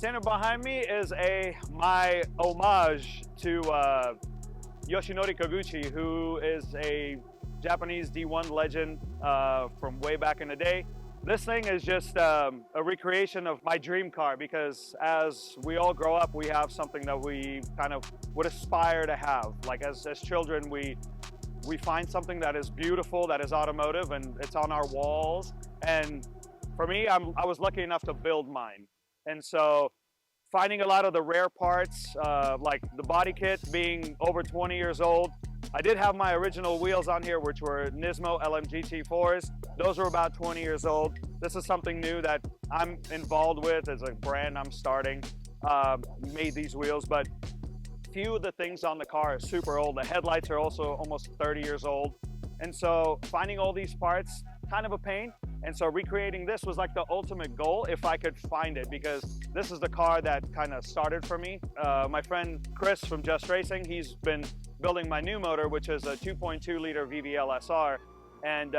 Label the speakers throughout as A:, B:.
A: standing behind me is my homage to Yoshinori Koguchi, who is a Japanese D1 legend from way back in the day. This thing is just a recreation of my dream car, because as we all grow up, we have something that we kind of would aspire to have. Like as children, we find something that is beautiful, that is automotive, and it's on our walls. And for me, I was lucky enough to build mine. And so finding a lot of the rare parts, like the body kit being over 20 years old. I did have my original wheels on here, which were Nismo LMGT4s. Those were about 20 years old. This is something new that I'm involved with as a brand I'm starting. Made these wheels, but few of the things on the car are super old. The headlights are also almost 30 years old. And so finding all these parts, kind of a pain. And so recreating this was like the ultimate goal if I could find it, because this is the car that kind of started for me. My friend Chris from Just Racing, he's been building my new motor, which is a 2.2 liter VVL SR, and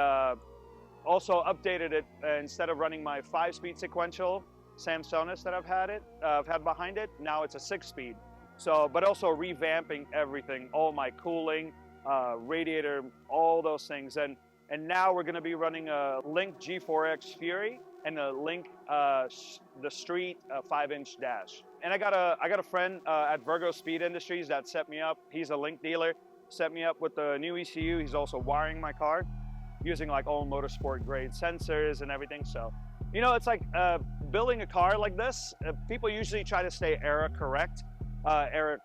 A: also updated it. Instead of running my 5-speed sequential Samsonis that I've had behind it, now it's a 6-speed. So, but also revamping everything, all my cooling, radiator, all those things. And now we're going to be running a Link G4X Fury and a Link the Street 5-inch dash. And I got a friend at Virgo Speed Industries that set me up. He's a Link dealer, set me up with the new ECU. He's also wiring my car using like all motorsport grade sensors and everything. So, you know, it's like building a car like this. People usually try to stay era correct. Era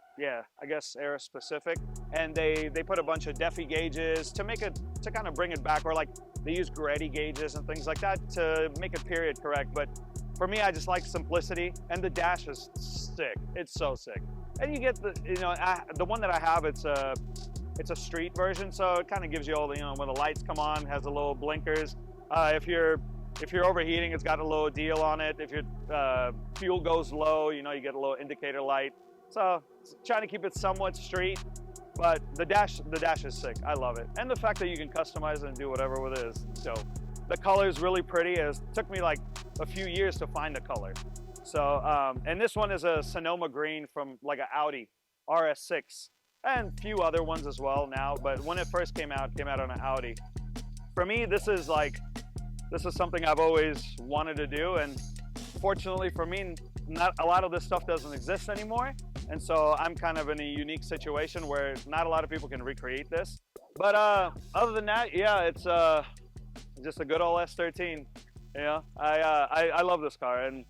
A: specific, and they put a bunch of Defi gauges to kind of bring it back, or like they use Goretti gauges and things like that to make it period correct. But for me, I just like simplicity, and the dash is sick. It's so sick. And you get the one that I have, it's a street version, so it kind of gives you all the, when the lights come on, has a little blinkers. If you're overheating, it's got a little deal on it. If your fuel goes low, you get a little indicator light. So trying to keep it somewhat street, but the dash is sick. I love it. And the fact that you can customize it and do whatever with it is dope. The color is really pretty. It took me like a few years to find the color. So, and this one is a Sonoma green from like an Audi RS6, and a few other ones as well now. But when it first came out on an Audi. For me, this is something I've always wanted to do. And fortunately for me, not a lot of this stuff doesn't exist anymore. And so I'm kind of in a unique situation where not a lot of people can recreate this. But other than that, yeah, it's just a good old S13. I love this car, and